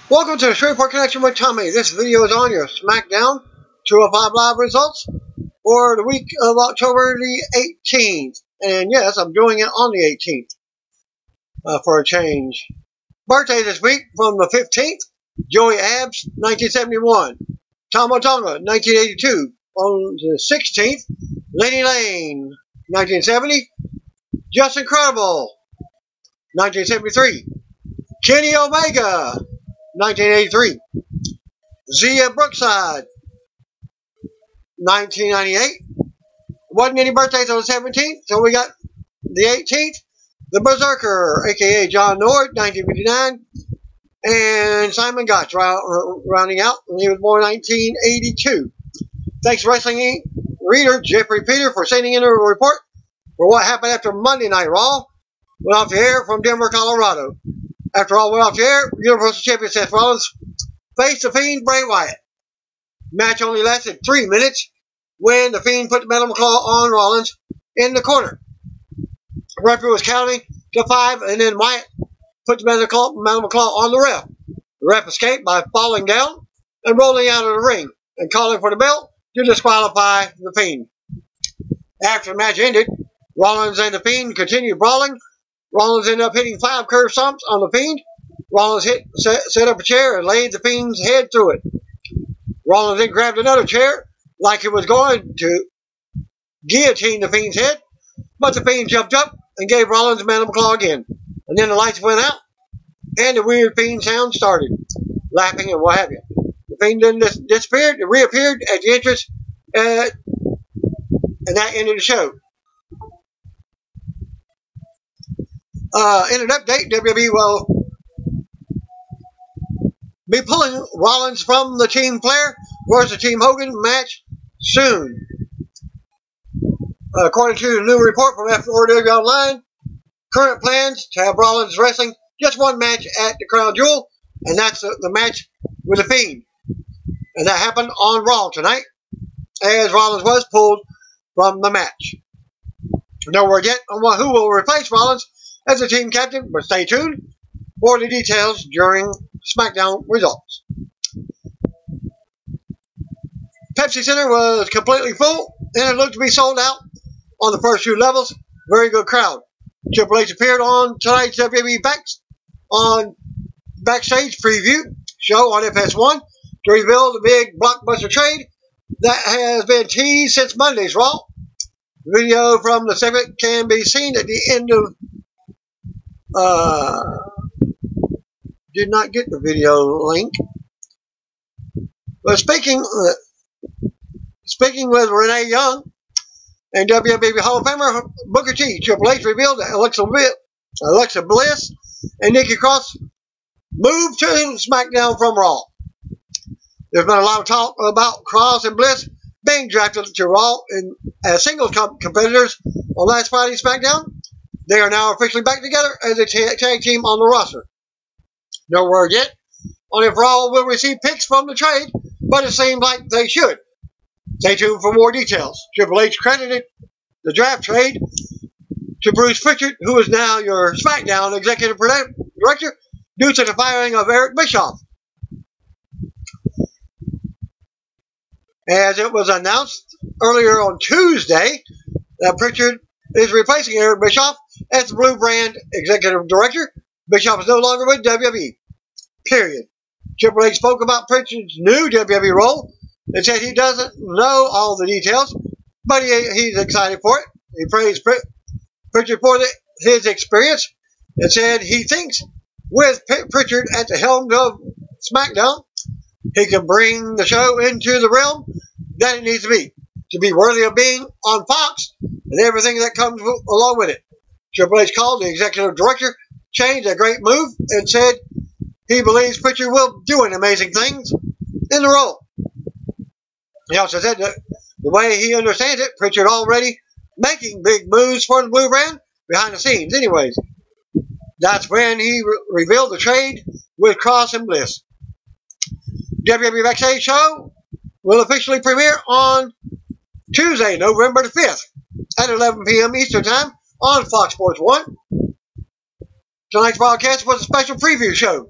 Welcome to the Shreveport Connection with Tommy. This video is on your SmackDown 205 Live results for the week of October the 18th. And yes, I'm doing it on the 18th for a change. Birthday this week from the 15th, Joey Abs, 1971. Tama Tonga, 1982. On the 16th, Lenny Lane, 1970. Just Incredible, 1973. Kenny Omega, 1983. Zia Brookside, 1998. Wasn't any birthdays on the 17th, so we got the 18th. The Berserker, a.k.a. John Nord, 1959. And Simon Gotch, rounding out. He was born 1982. Thanks, Wrestling Inc. reader Jeffrey Peter, for sending in a report for what happened after Monday Night Raw went off the air from Denver, Colorado. After all went off the air, Universal Champion Seth Rollins faced the Fiend Bray Wyatt. Match only lasted 3 minutes when the Fiend put the metal claw on Rollins in the corner. The referee was counting to 5, and then Wyatt put the metal claw on the ref. The ref escaped by falling down and rolling out of the ring and calling for the belt to disqualify the Fiend. After the match ended, Rollins and the Fiend continued brawling. Rollins ended up hitting 5 curve stomps on the Fiend. Rollins set up a chair and laid the Fiend's head through it. Rollins then grabbed another chair like he was going to guillotine the Fiend's head, but the Fiend jumped up and gave Rollins a mandible claw again. And then the lights went out, and the weird Fiend sound started, laughing and what have you. The Fiend then disappeared and reappeared at the entrance, and that ended the show. In an update, WWE will be pulling Rollins from the Team Flair versus Team Hogan match soon. According to the new report from F4W Online, current plans to have Rollins wrestling just one match at the Crown Jewel, and that's the match with the Fiend. And that happened on Raw tonight, as Rollins was pulled from the match. No word yet on who will replace Rollins as the team captain, but stay tuned for the details during SmackDown results. Pepsi Center was completely full, and it looked to be sold out on the first few levels. Very good crowd. Triple H appeared on tonight's WWE Backstage preview show on FS1 to reveal the big blockbuster trade that has been teased since Monday's Raw. Video from the segment can be seen at the end of did not get the video link. But speaking with Renee Young and WWE Hall of Famer Booker T, Triple H revealed that Alexa Bliss and Nikki Cross moved to SmackDown from Raw. There's been a lot of talk about Cross and Bliss being drafted to Raw as singles competitors on last Friday's SmackDown. They are now officially back together as a tag team on the roster. No word yet on if Raw will receive picks from the trade, but it seems like they should. Stay tuned for more details. Triple H credited the draft trade to Bruce Pritchard, who is now your SmackDown Executive Director, due to the firing of Eric Bischoff. As it was announced earlier on Tuesday that Pritchard is replacing Eric Bischoff as the Blue Brand Executive Director. Bischoff is no longer with WWE. Period. Triple H spoke about Pritchard's new WWE role and said he doesn't know all the details, but he's excited for it. He praised Pritchard for his experience and said he thinks with Pritchard at the helm of SmackDown, he can bring the show into the realm that it needs to be worthy of being on Fox and everything that comes along with it. Triple H called the executive director change a great move and said he believes Pritchard will do amazing things in the role. He also said that the way he understands it, Pritchard already making big moves for the Blue Brand behind the scenes anyways. That's when he revealed the trade with Cross and Bliss. WWE Backstage show will officially premiere on Tuesday, November the 5th at 11 p.m. Eastern Time on Fox Sports 1. Tonight's broadcast was a special preview show.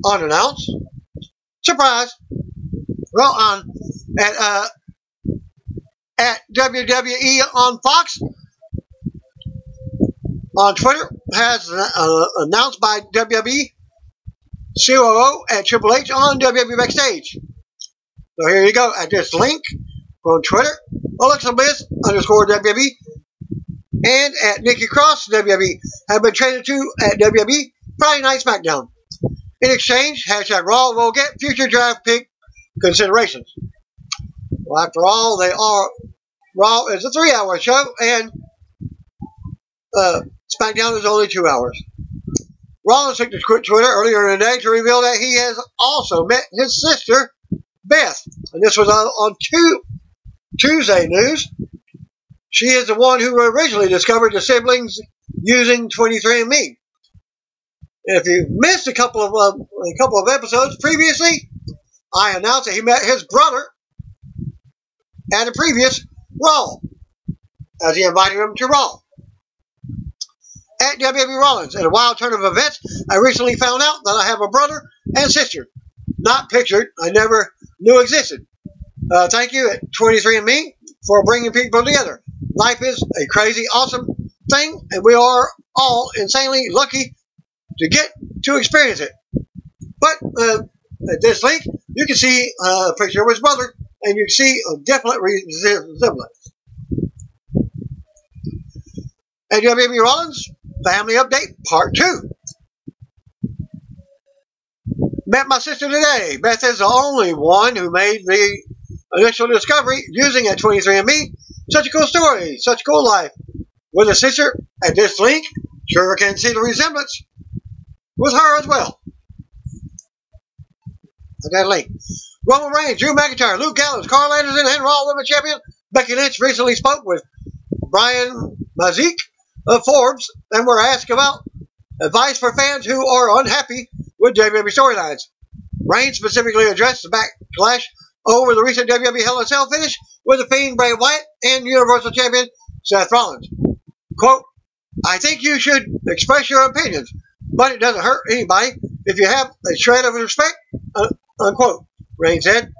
unannounced. Surprise. Well, at WWE on Fox, on Twitter, has announced by WWE COO at Triple H on WWE Backstage. So here you go at this link on Twitter, Alexa Bliss _WWE and at Nikki Cross WWE have been traded to at WWE Friday Night SmackDown. In exchange, hashtag Raw will get future draft pick considerations. Well, after all, Raw is a 3-hour show and SmackDown is only 2 hours. Rollins took to Twitter earlier in the day to reveal that he has also met his sister, Beth. And this was on Tuesday news. She is the one who originally discovered the siblings using 23andMe. If you missed a couple of episodes previously, I announced that he met his brother at a previous Raw, as he invited him to Raw. At WWE Rollins, in a wild turn of events, I recently found out that I have a brother and sister, not pictured, I never knew existed. Thank you at 23andMe for bringing people together. Life is a crazy, awesome thing, and we are all insanely lucky to get to experience it. But at this link, you can see a picture of his brother, and you can see a definite resemblance. At WWE Rollins, Family Update Part 2. Met my sister today. Beth is the only one who made the initial discovery using a 23andMe. Such a cool story, such a cool life. With a sister at this link, sure can see the resemblance with her as well. At that link. Roman Reigns, Drew McIntyre, Luke Gallows, Carl Anderson, and Raw Women's Champion Becky Lynch recently spoke with Brian Mazik of Forbes and were asked about advice for fans who are unhappy with WWE storylines. Reigns specifically addressed the backlash over the recent WWE Hell in a Cell finish with The Fiend Bray Wyatt and Universal Champion Seth Rollins. Quote, I think you should express your opinions, but it doesn't hurt anybody if you have a shred of respect, unquote, Reigns said.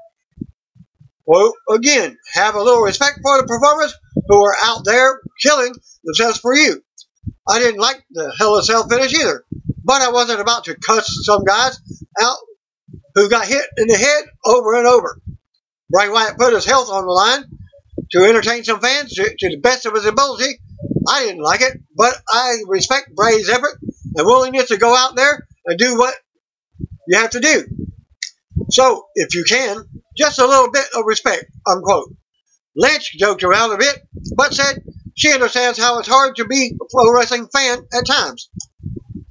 Quote, again, have a little respect for the performers who are out there killing themselves for you. I didn't like the Hell in a Cell finish either, but I wasn't about to cuss some guys out who got hit in the head over and over. Bray Wyatt put his health on the line to entertain some fans to the best of his ability. I didn't like it, but I respect Bray's effort and willingness to go out there and do what you have to do. So, if you can, just a little bit of respect, unquote. Lynch joked around a bit, but said she understands how it's hard to be a pro wrestling fan at times.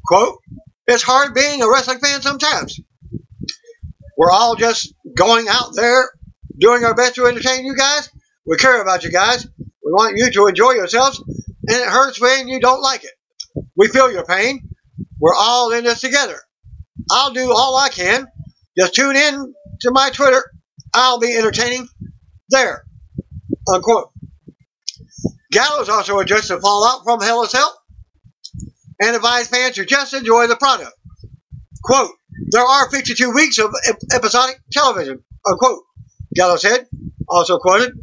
Quote, it's hard being a wrestling fan sometimes. We're all just going out there, doing our best to entertain you guys. We care about you guys. We want you to enjoy yourselves, and it hurts when you don't like it. We feel your pain. We're all in this together. I'll do all I can. Just tune in to my Twitter. I'll be entertaining there, unquote. Gallows also addressed the fallout from Hell in a Cell and advised fans to just enjoy the product. Quote, there are 52 weeks of episodic television, unquote, Gallows said. Also quoted,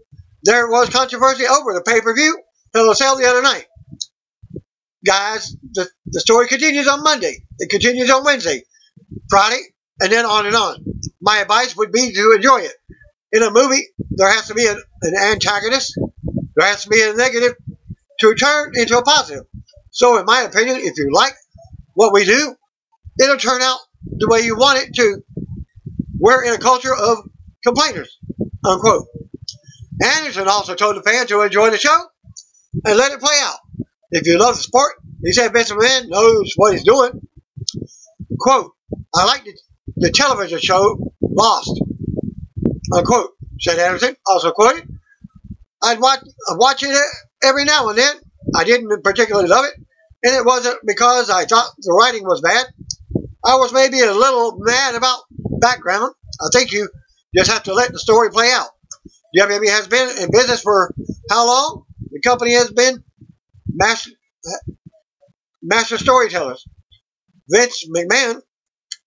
there was controversy over the pay-per-view Hell in a Cell the other night. Guys, the story continues on Monday. It continues on Wednesday, Friday, and then on and on. My advice would be to enjoy it. In a movie, there has to be an antagonist. There has to be a negative to turn into a positive. So, in my opinion, if you like what we do, it'll turn out the way you want it to. We're in a culture of complainers, unquote. Anderson also told the fans to enjoy the show and let it play out. If you love the sport, he said Vince McMahon knows what he's doing. Quote, I like the television show Lost, unquote, said Anderson, also quoted. I'd watch it every now and then. I didn't particularly love it, and it wasn't because I thought the writing was bad. I was maybe a little mad about background. I think you just have to let the story play out. WWE has been in business for how long? The company has been master storytellers. Vince McMahon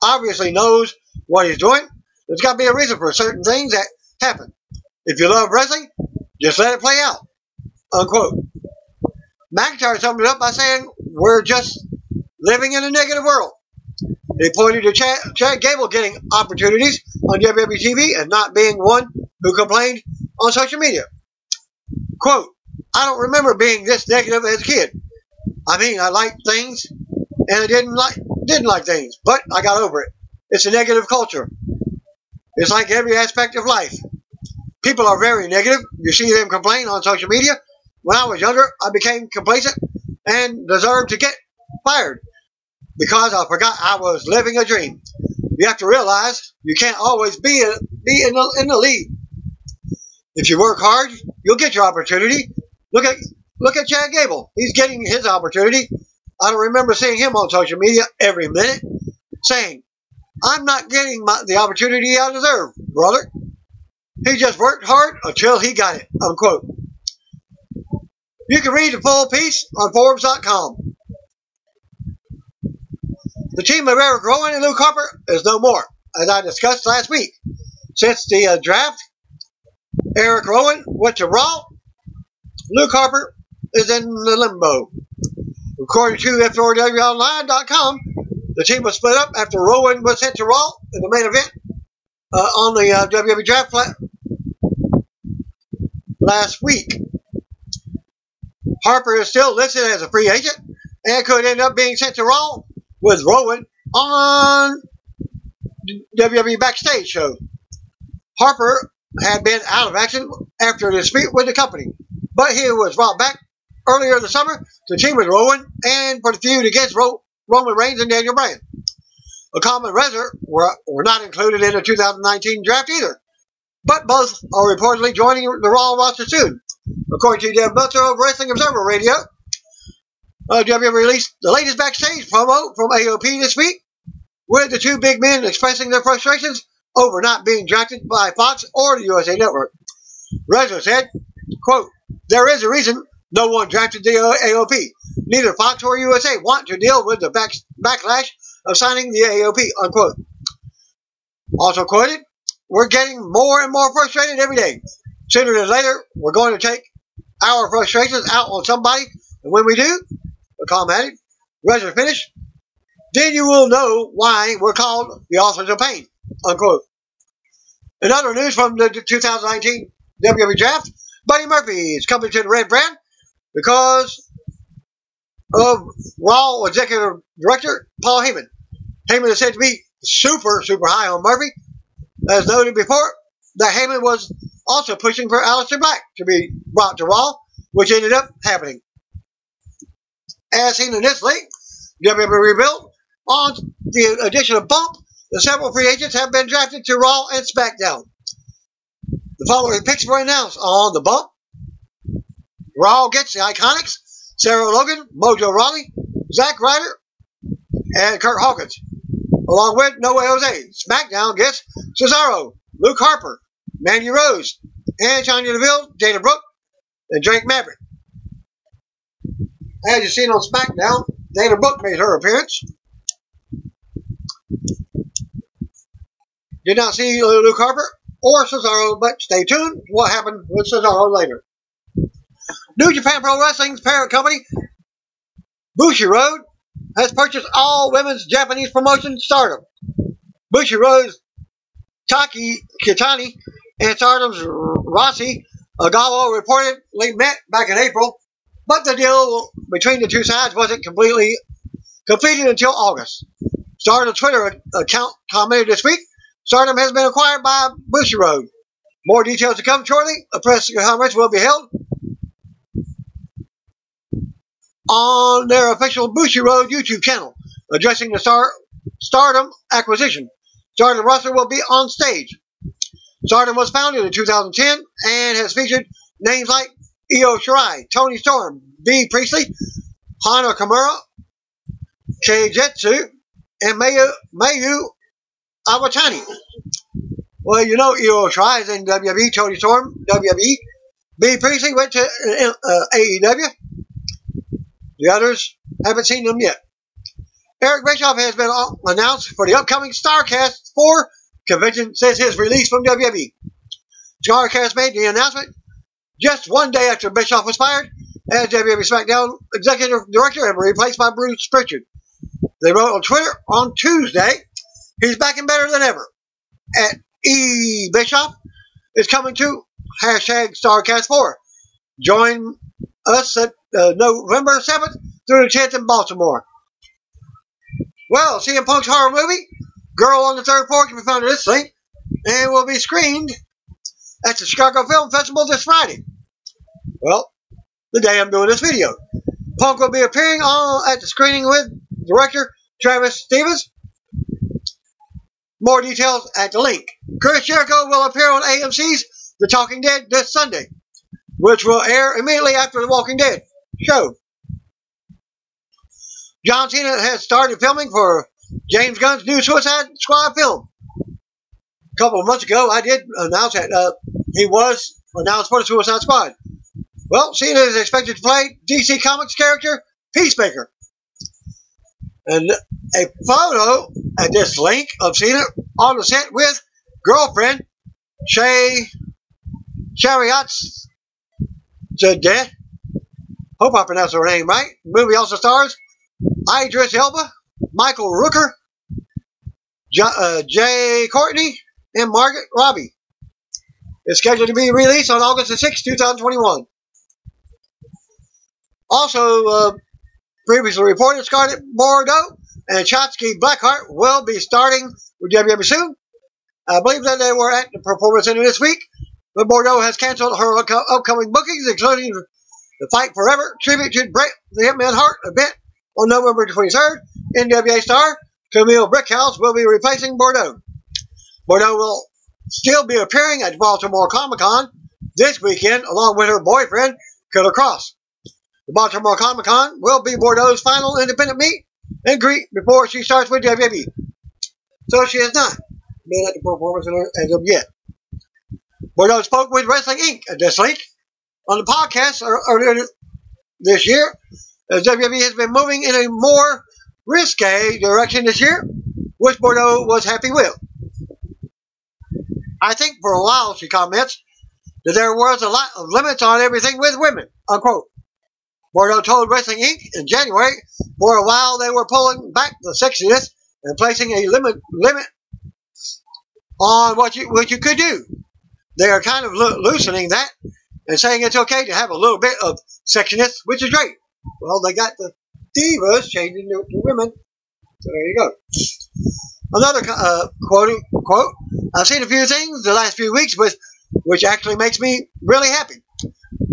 obviously knows what he's doing. There's got to be a reason for certain things that happen. If you love wrestling, just let it play out. Unquote. McIntyre summed it up by saying, we're just living in a negative world. He pointed to Chad Gable getting opportunities on WWE TV and not being one who complained on social media. Quote, I don't remember being this negative as a kid. I mean, I liked things and I didn't like things, but I got over it. It's a negative culture. It's like every aspect of life. People are very negative. You see them complain on social media. When I was younger, I became complacent and deserved to get fired because I forgot I was living a dream. You have to realize you can't always be in the lead. If you work hard, you'll get your opportunity. Look at Chad Gable. He's getting his opportunity. I don't remember seeing him on social media every minute saying, I'm not getting the opportunity I deserve, brother. He just worked hard until he got it, unquote. You can read the full piece on Forbes.com. The team of Eric Rowan and Luke Harper is no more, as I discussed last week. Since the draft, Eric Rowan went to Raw. Luke Harper is in the limbo. According to F4WOnline.com, the team was split up after Rowan was sent to Raw in the main event on the WWE draft last week. Harper is still listed as a free agent and could end up being sent to Raw with Rowan on the WWE Backstage show. Harper had been out of action after a dispute with the company, but he was brought back earlier this summer to team with Rowan and for the feud against Roman Reigns and Daniel Bryan. A common wrestler were not included in the 2019 draft either, but both are reportedly joining the Raw roster soon. According to Deb Meltzer of Wrestling Observer Radio, WWE released the latest backstage promo from AOP this week, with the two big men expressing their frustrations over not being drafted by Fox or the USA Network. Rezzo said, quote, there is a reason no one drafted the AOP. Neither Fox or USA want to deal with the backlash of signing the AOP, unquote. Also quoted, we're getting more and more frustrated every day. Sooner than later, we're going to take our frustrations out on somebody, and when we do, the commented, Rezzo finished, then you will know why we're called the authors of pain, unquote. In other news from the 2019 WWE Draft, Buddy Murphy is coming to the red brand because of Raw Executive Director Paul Heyman. Heyman is said to be super high on Murphy. As noted before, that Heyman was also pushing for Aleister Black to be brought to Raw, which ended up happening. As seen in this link, WWE rebuilt on the addition of Bump. The several free agents have been drafted to Raw and SmackDown. The following picks were announced on the Bump. Raw gets the Iconics, Sarah Logan, Mojo Rawley, Zack Ryder, and Kurt Hawkins, along with No Way Jose. SmackDown gets Cesaro, Luke Harper, Mandy Rose, and Sonya Deville, Dana Brooke, and Drake Maverick. As you've seen on SmackDown, Dana Brooke made her appearance. Did not see Luke Harper or Cesaro, but stay tuned. What happened with Cesaro later. New Japan Pro Wrestling's parent company, Bushiroad, has purchased all women's Japanese promotion Stardom. Bushiroad's Taki Kitani and Stardom's Rossi Agawa reportedly met back in April, but the deal between the two sides wasn't completed until August. Stardom's Twitter account commented this week, Stardom has been acquired by Bushiroad. More details to come shortly. A press conference will be held on their official Bushiroad YouTube channel, addressing the Stardom acquisition. Stardom roster will be on stage. Stardom was founded in 2010 and has featured names like Io Shirai, Toni Storm, Bea Priestley, Hana Kimura, Keijetsu, and Mayu Iwatani. Well, you know Io Shirai is in WWE, Toni Storm, WWE. Bea Priestley went to AEW. The others haven't seen them yet. Eric Bischoff has been announced for the upcoming Starrcast 4 convention since his release from WWE. Starrcast made the announcement just one day after Bischoff was fired as WWE SmackDown Executive Director and replaced by Bruce Pritchard. They wrote on Twitter on Tuesday, he's back and better than ever. At E. Bischoff is coming to hashtag Starrcast 4. Join us at November 7th through the 10th in Baltimore. Well, CM Punk's horror movie, Girl on the Third Floor, can be found at this link and will be screened at the Chicago Film Festival this Friday. Well, the day I'm doing this video. Punk will be appearing at the screening with director Travis Stevens. More details at the link. Chris Jericho will appear on AMC's The Talking Dead this Sunday, which will air immediately after The Walking Dead show. John Cena has started filming for James Gunn's new Suicide Squad film. A couple of months ago, I did announce that he was announced for the Suicide Squad. Well, Cena is expected to play DC Comics character Peacemaker. And a photo at this link of Cena on the set with girlfriend Shay Chariot's death. Hope I pronounced her name right. The movie also stars Idris Elba, Michael Rooker, Jay Courtney, and Margaret Robbie. It's scheduled to be released on August 6, 2021. Also, previously reported, Scarlett Bordeaux and Shotzi Blackheart will be starting with WWE soon. I believe that they were at the Performance Center this week, but Bordeaux has canceled her upcoming bookings, including the Fight Forever tribute to Bret the Hitman Hart event on November 23rd. NWA star Camille Brickhouse will be replacing Bordeaux. Bordeaux will still be appearing at Baltimore Comic-Con this weekend along with her boyfriend, Killer Cross. The Baltimore Comic-Con will be Bordeaux's final independent meet and greet before she starts with WWE. So she has not been at the Performance Center as of yet. Bordeaux spoke with Wrestling Inc. at this link on the podcast earlier this year, as WWE has been moving in a more risque direction this year, which Bordeaux was happy with. I think for a while, she comments, that there was a lot of limits on everything with women, unquote. Bordeaux told Wrestling Inc. in January, for a while they were pulling back the sexiness and placing a limit on what you could do. They are kind of loosening that and saying it's okay to have a little bit of sexiness, which is great. Well, they got the divas changing to women, so there you go. Another quote, I've seen a few things the last few weeks which actually makes me really happy.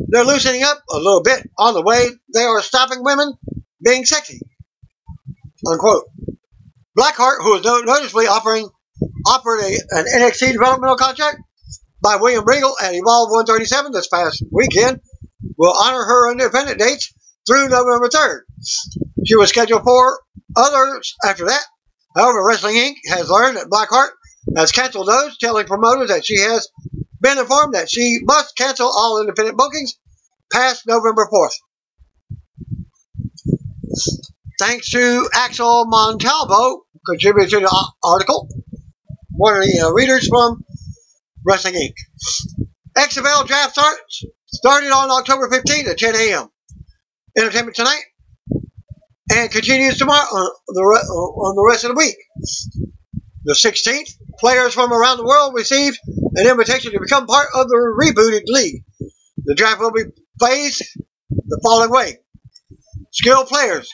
They're loosening up a little bit on the way they are stopping women being sexy, unquote. Blackheart, who was noticeably offered an NXT developmental contract by William Regal at Evolve 137 this past weekend, will honor her independent dates through November 3rd. She was scheduled for others after that. However, Wrestling Inc. has learned that Blackheart has canceled those, telling promoters that she has been informed that she must cancel all independent bookings past November 4th. Thanks to Axel Montalvo, contributed to the article, one of the readers from Wrestling Inc. XFL draft started on October 15th at 10 a.m. Entertainment Tonight, and continues tomorrow on the rest of the week. The 16th, players from around the world received an invitation to become part of the rebooted league. The draft will be phased the following way. Skilled players.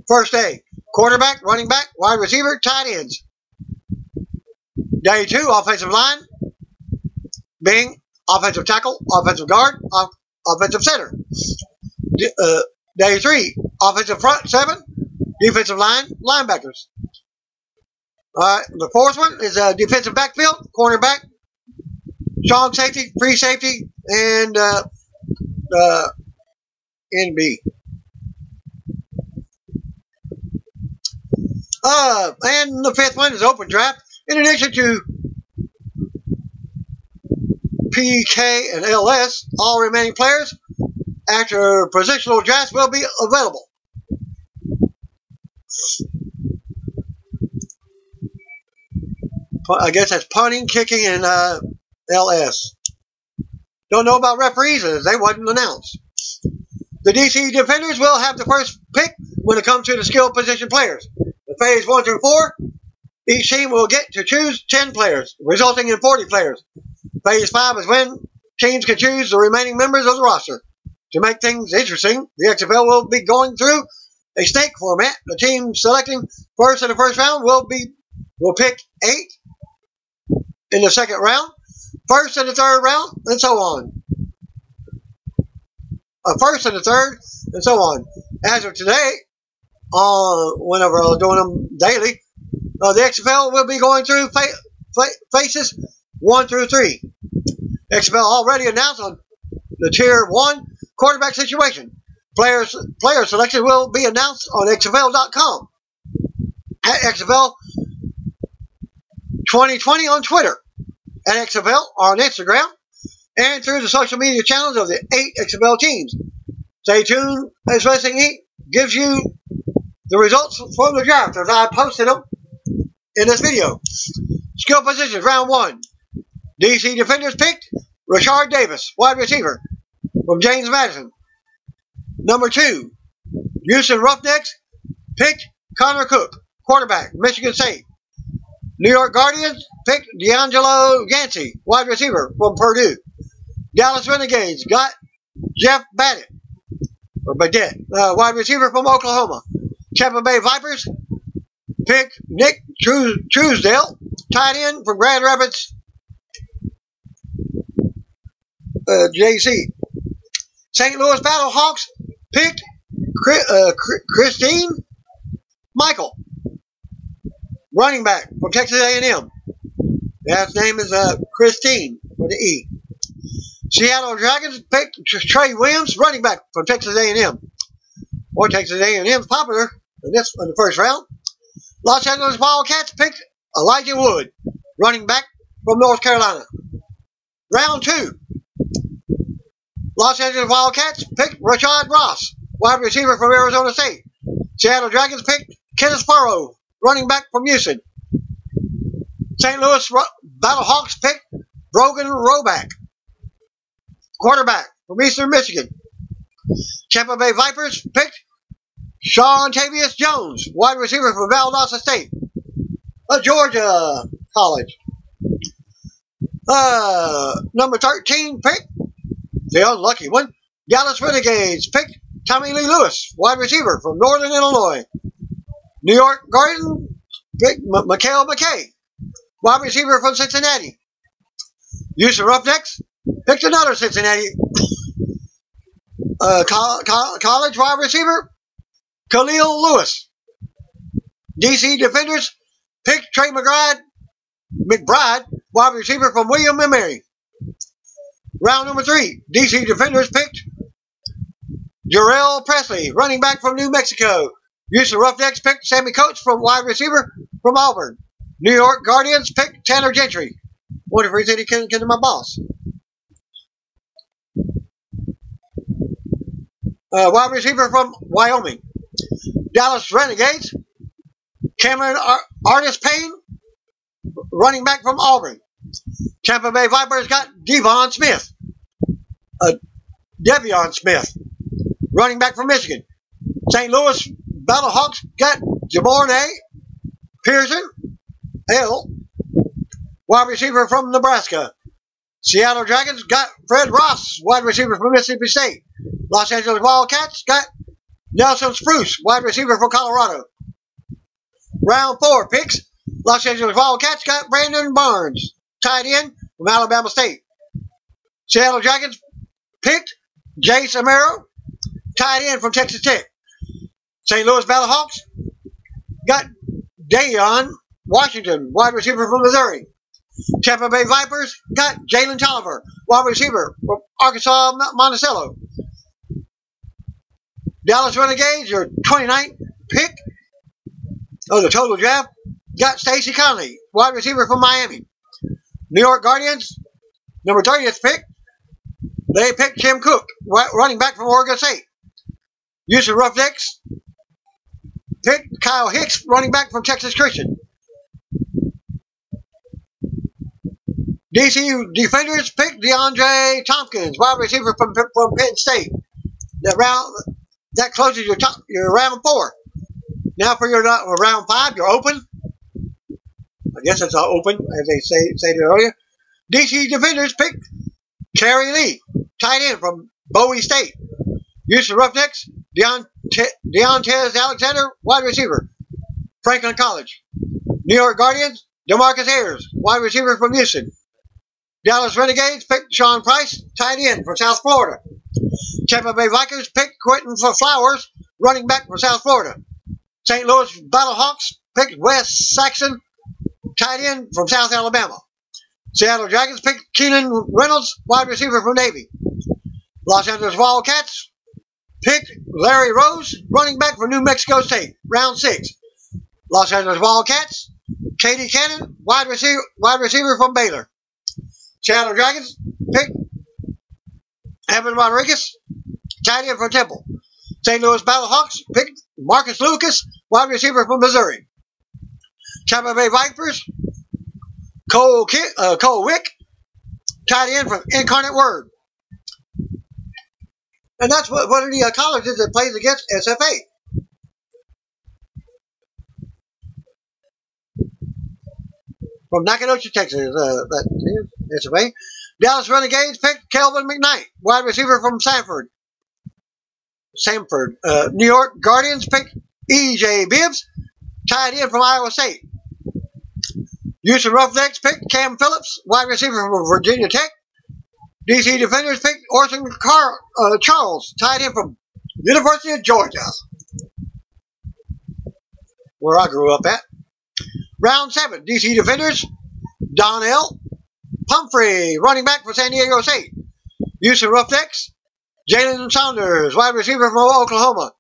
First day, quarterback, running back, wide receiver, tight ends. Day 2, offensive line, being offensive tackle, offensive guard, offensive center. Day 3, offensive front 7, defensive line, linebackers. The fourth one is defensive backfield, cornerback, strong safety, free safety, and NB. And the fifth one is open draft. In addition to PK and LS, all remaining players after positional drafts will be available. I guess that's punting, kicking, and LS. Don't know about referees, as they wasn't announced. The DC Defenders will have the first pick when it comes to the skill position players. The phase 1 through 4, each team will get to choose 10 players, resulting in 40 players. Phase 5 is when teams can choose the remaining members of the roster. To make things interesting, the XFL will be going through a snake format. The team selecting first in the first round will pick 8 in the second round, first in the third round, and so on. First and the third, and so on. As of today, whenever I was doing them daily, the XFL will be going through phases 1 through 3. XFL already announced on the Tier 1 quarterback situation. Player selection will be announced on XFL.com, at XFL 2020 on Twitter, at XFL on Instagram, and through the social media channels of the 8 XFL teams. Stay tuned as Wrestling Inc. gives you the results from the draft as I posted them in this video. Skill positions, round 1. DC Defenders picked Rashard Davis, wide receiver, from James Madison. Number 2, Houston Roughnecks picked Connor Cook, quarterback, Michigan State. New York Guardians picked D'Angelo Yancey, wide receiver, from Purdue. Dallas Renegades got Jeff Badett, wide receiver from Oklahoma. Tampa Bay Vipers picked Nick Truesdale, tight end from Grand Rapids, JC. St. Louis Battlehawks picked Christine Michael, running back from Texas A&M. His name is Christine with the E. Seattle Dragons picked Trey Williams, running back from Texas A&M. Or Texas A&M's popular in the first round. Los Angeles Wildcats picked Elijah Wood, running back from North Carolina. Round 2. Los Angeles Wildcats picked Rashad Ross, wide receiver from Arizona State. Seattle Dragons picked Kenneth Farrow, running back from Houston. St. Louis Battlehawks picked Brogan Roback, quarterback from Eastern Michigan. Tampa Bay Vipers picked Sean Tavius Jones, wide receiver from Valdosta State, a Georgia college. Number 13 pick, the unlucky one, Dallas Renegades picked Tommy Lee Lewis, wide receiver from Northern Illinois. New York Guardians picked Mikael McKay, wide receiver from Cincinnati. Houston Roughnecks picked another Cincinnati college wide receiver, Khalil Lewis. DC Defenders picked Trey McBride, wide receiver from William & Mary. Round number 3, DC Defenders picked Jarrell Presley, running back from New Mexico. Houston Roughnecks picked Sammy Coates, from wide receiver from Auburn. New York Guardians picked Tanner Gentry. Wonder if he said he couldn't get to my boss. Wide receiver from Wyoming. Dallas Renegades, Cameron Artis Payne, running back from Auburn. Tampa Bay Vipers got Devion Smith, running back from Michigan. St. Louis Battlehawks got Jaborne Pearson, wide receiver from Nebraska. Seattle Dragons got Fred Ross, wide receiver from Mississippi State. Los Angeles Wildcats got Nelson Spruce, wide receiver from Colorado. Round 4 picks, Los Angeles Wildcats got Brandon Barnes, tight end from Alabama State. Seattle Dragons picked Jace Amaro, tight end from Texas Tech. St. Louis Battlehawks got Dayon Washington, wide receiver from Missouri. Tampa Bay Vipers got Jalen Tolliver, wide receiver from Arkansas Monticello. Dallas Renegades, your 29th pick of the total draft, got Stacey Conley, wide receiver from Miami. New York Guardians, number 30th pick, they picked Tim Cook, running back from Oregon State. Houston Roughnecks picked Kyle Hicks, running back from Texas Christian. DC Defenders picked DeAndre Tompkins, wide receiver from Penn State. That closes your round 4. Now for your round 5, you're open. I guess it's open, as they stated earlier. DC Defenders picked Kerry Lee, tight end from Bowie State. Houston Roughnecks, Deontez Alexander, wide receiver, Franklin College. New York Guardians, DeMarcus Ayers, wide receiver from Houston. Dallas Renegades picked Sean Price, tight end from South Florida. Tampa Bay Vikings picked Quentin Flowers, running back from South Florida. St. Louis Battlehawks picked Wes Saxon, tight end from South Alabama. Seattle Dragons picked Keenan Reynolds, wide receiver from Navy. Los Angeles Wildcats picked Larry Rose, running back from New Mexico State, round 6. Los Angeles Wildcats, Katie Cannon, wide receiver from Baylor. Seattle Dragons picked Evan Rodriguez, tight end from Temple. St. Louis Battlehawks picked Marcus Lucas, wide receiver from Missouri. Tampa Bay Vipers, Cole Wick, tight end from Incarnate Word. And that's one of the colleges that plays against SFA. From Nacogdoches, Texas, that is SFA. Dallas Renegades picked Kelvin McKnight, wide receiver from Samford. New York Guardians picked E.J. Bibbs, tight end from Iowa State. Houston Roughnecks picked Cam Phillips, wide receiver from Virginia Tech. DC Defenders picked Orson Charles, tight end from University of Georgia, where I grew up at. Round 7, DC Defenders, Donnell Pumphrey, running back for San Diego State. Houston Roughnecks, Jalen Saunders, wide receiver from Oklahoma.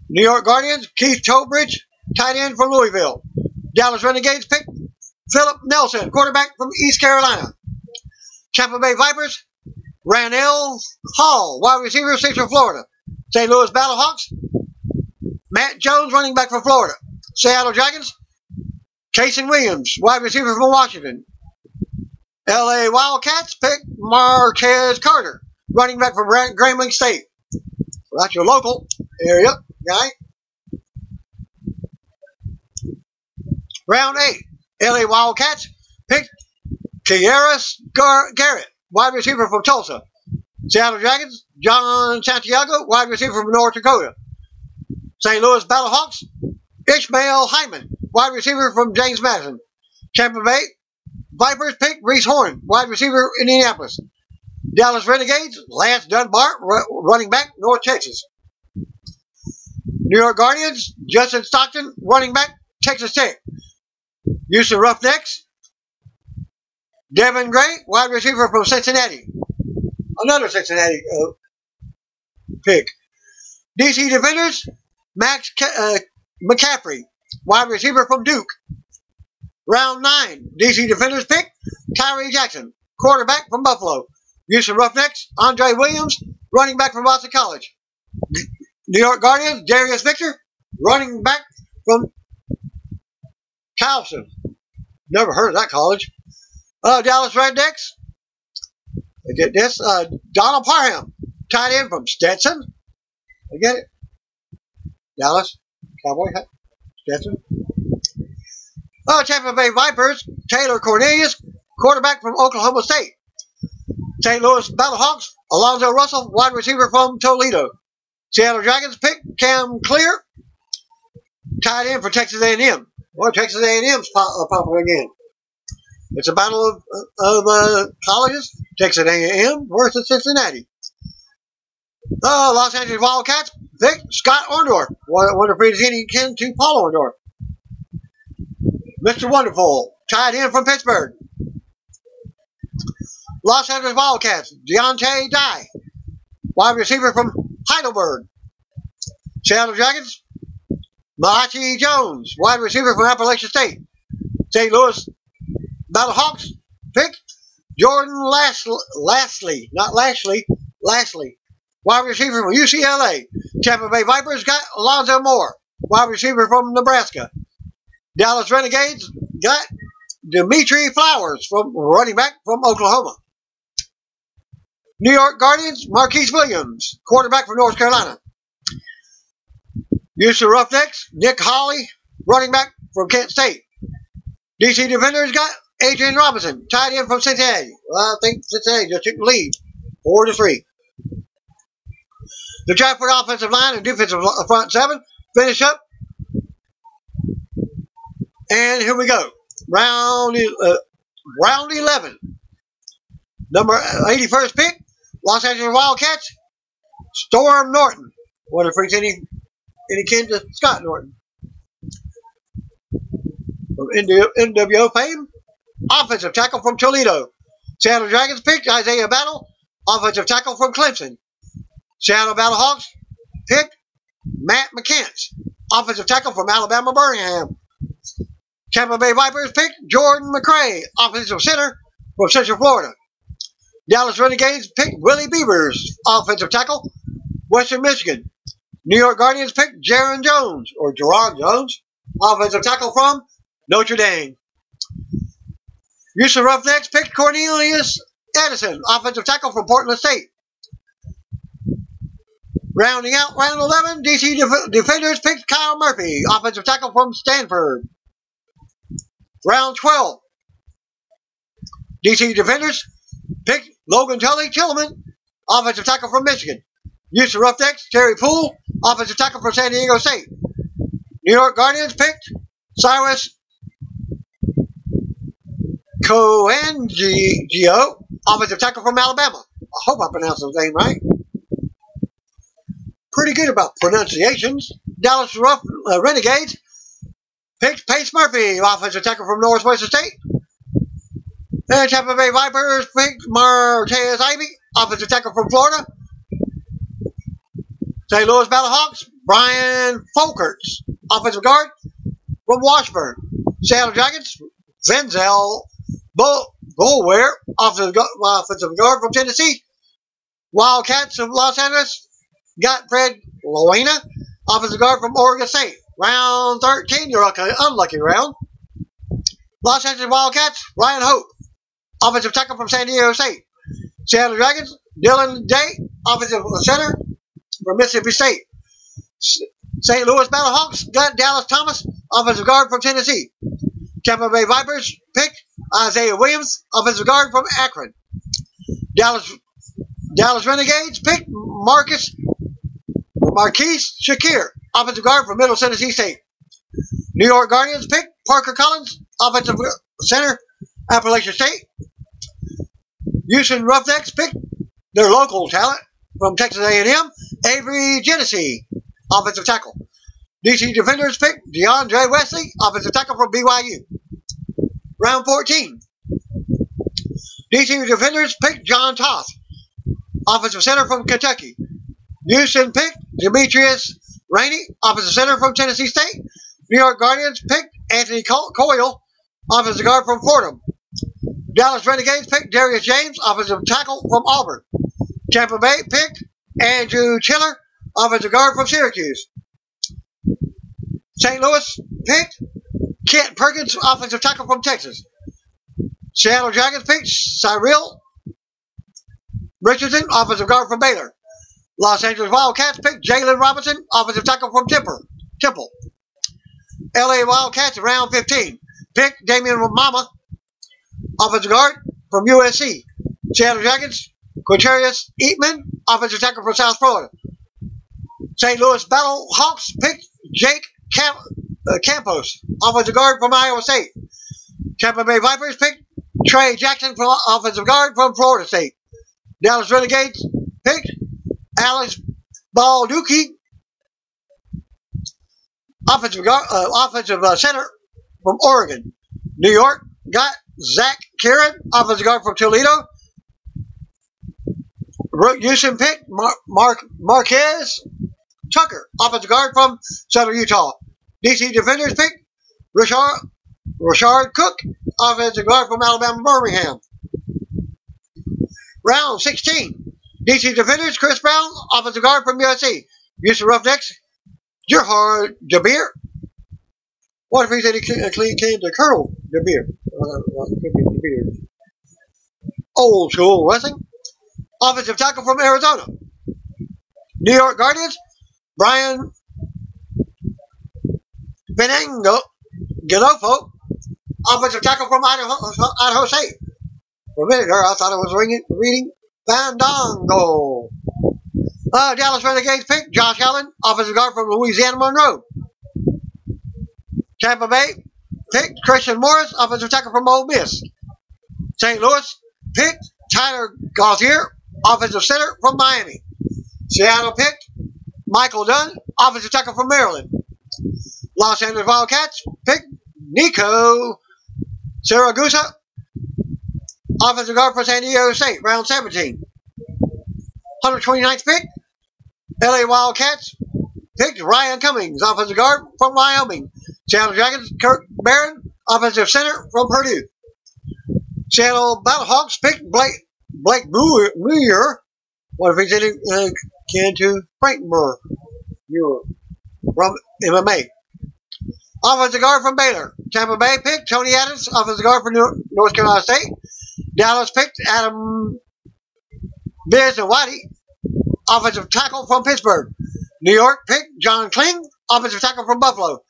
New York Guardians, Keith Tobridge, tight end from Louisville. Dallas Renegades picked Philip Nelson, quarterback from East Carolina. Tampa Bay Vipers, Ranell Hall, wide receiver, Central Florida. St. Louis Battlehawks, Matt Jones, running back from Florida. Seattle Dragons, Casey Williams, wide receiver from Washington. LA Wildcats picked Marquez Carter, running back from Grambling State. So that's your local area guy. Round 8, LA Wildcats picked Kieras Garrett, wide receiver from Tulsa. Seattle Dragons, John Santiago, wide receiver from North Dakota. St. Louis Battlehawks, Ishmael Hyman, wide receiver from James Madison. Tampa Bay Vipers picked Reese Horn, wide receiver, Indianapolis. Dallas Renegades, Lance Dunbar, running back, North Texas. New York Guardians, Justin Stockton, running back, Texas Tech. Houston Roughnecks, Devin Gray, wide receiver from Cincinnati. Another Cincinnati pick. DC Defenders, Max McCaffrey, wide receiver from Duke. Round 9, DC Defenders pick Tyree Jackson, quarterback from Buffalo. Houston Roughnecks, Andre Williams, running back from Boston College. New York Guardians, Darius Victor, running back from Towson. Never heard of that college. Dallas Rednecks, get this, Donald Parham, tight end from Stetson. I get it? Dallas Cowboy hat, Stetson. Tampa Bay Vipers, Taylor Cornelius, quarterback from Oklahoma State. St. Louis Battlehawks, Alonzo Russell, wide receiver from Toledo. Seattle Dragons picked Cam Clear, tight end for Texas A&M. Well, Texas A&M's popping again. It's a battle of colleges. Texas A&M versus Cincinnati. Los Angeles Wildcats picked Scott Orndorff. Wonder if he's any kin to Paul Orndorff. Mr. Wonderful, tight end from Pittsburgh. Los Angeles Wildcats, Deontay Dye, wide receiver from Heidelberg. Seattle Dragons, Malachi Jones, wide receiver from Appalachian State. St. Louis Battlehawks picked Jordan Lastly, wide receiver from UCLA. Tampa Bay Vipers got Alonzo Moore, wide receiver from Nebraska. Dallas Renegades got Dimitri Flowers, from running back from Oklahoma. New York Guardians, Marquise Williams, quarterback from North Carolina. Houston Roughnecks, Nick Hawley, running back from Kent State. DC Defenders got Adrian Robinson, tight end from Cincinnati. Well, I think Cincinnati just took the lead, 4-3. The Trafford offensive line and defensive front seven finish up. And here we go. Round 11. Number 81st pick, Los Angeles Wildcats, Storm Norton. Wonder if he's any kin to Scott Norton. From NWO fame, offensive tackle from Toledo. Seattle Dragons picked Isaiah Battle, offensive tackle from Clemson. Seattle Battlehawks picked Matt McCants, offensive tackle from Alabama Birmingham. Tampa Bay Vipers picked Jordan McCray, offensive center from Central Florida. Dallas Renegades picked Willie Beavers, offensive tackle, Western Michigan. New York Guardians picked Jaron Jones, offensive tackle from Notre Dame. Houston Roughnecks picked Cornelius Edison, offensive tackle from Portland State. Rounding out round 11, DC Defenders picked Kyle Murphy, offensive tackle from Stanford. Round 12, DC Defenders picked Logan Tully Tillman, offensive tackle from Michigan. Houston Roughnecks, Terry Poole, offensive tackle from San Diego State. New York Guardians picked Cyrus Coangio, offensive tackle from Alabama. I hope I pronounced his name right. Pretty good about pronunciations. Dallas Renegades picked Pace Murphy, offensive tackle from Northwestern State. And Tampa Bay Vipers picked Martez Ivy, offensive tackle from Florida. St. Louis Battlehawks, Brian Folkerts, offensive guard from Washburn. Seattle Dragons, Venzel Boulware, offensive guard from Tennessee. Wildcats of Los Angeles got Fred Loena, offensive guard from Oregon State. Round 13, your unlucky round. Los Angeles Wildcats, Ryan Hope, offensive tackle from San Diego State. Seattle Dragons, Dylan Day, offensive center from Mississippi State. St. Louis Battlehawks got Dallas Thomas, offensive guard from Tennessee. Tampa Bay Vipers picked Isaiah Williams, offensive guard from Akron. Dallas Renegades picked Marquise Shakir, offensive guard from Middle Tennessee State. New York Guardians picked Parker Collins, offensive center, Appalachian State. Houston Roughnecks picked their local talent from Texas A&M, Avery Genesee, offensive tackle. DC Defenders picked DeAndre Wesley, offensive tackle from BYU. Round 14. DC Defenders picked John Toth, offensive center from Kentucky. Houston picked Demetrius Rainey, offensive center from Tennessee State. New York Guardians picked Anthony Coyle, offensive guard from Fordham. Dallas Renegades picked Darius James, offensive tackle from Auburn. Tampa Bay picked Andrew Chiller, offensive guard from Syracuse. St. Louis picked Kent Perkins, offensive tackle from Texas. Seattle Dragons picked Cyril Richardson, offensive guard from Baylor. Los Angeles Wildcats picked Jalen Robinson, offensive tackle from Temple. LA Wildcats, round 15, picked Damian Mama, offensive guard from USC. Seattle Dragons, Quintarius Eatman, offensive tackle from South Florida. St. Louis Battlehawks picked Jake Campos, offensive guard from Iowa State. Tampa Bay Vipers picked Trey Jackson, offensive guard from Florida State. Dallas Renegades picked Alex Balducci, offensive center from Oregon. New York got Zach Kieran, offensive guard from Toledo. Houston picked Marquez Tucker, offensive guard from Southern Utah. DC Defenders picked Rashard Cook, offensive guard from Alabama Birmingham. Round 16. DC Defenders, Chris Brown, offensive guard from USC. Houston Roughnecks Gerhard DeBeer. What if he said he clean came to Colonel DeBeer? Could be DeBeer. Old school wrestling. Offensive tackle from Arizona. New York Guardians. Brian Benengo Ganofo. Offensive tackle from Idaho State. For a minute there, I thought I was reading Fandango. Dallas Renegades pick Josh Allen, offensive guard from Louisiana Monroe. Tampa Bay picked Christian Morris, offensive tackle from Ole Miss. St. Louis picked Tyler Gauthier, offensive center from Miami. Seattle picked Michael Dunn, offensive tackle from Maryland. Los Angeles Wildcats picked Nico Saragusa, offensive guard for San Diego State, round 17. 129th pick, LA Wildcats picked Ryan Cummings, offensive guard from Wyoming. Seattle Dragons, Kirk Barron, offensive center from Purdue. Seattle Battlehawks picked Blake Muir, what if he's in to Frank Muir from MMA. Offensive guard from Baylor. Tampa Bay picked Tony Adams, offensive guard from North Carolina State. Dallas picked Adam Biz and Whitey, offensive tackle from Pittsburgh. New York picked John Kling, offensive tackle from Buffalo.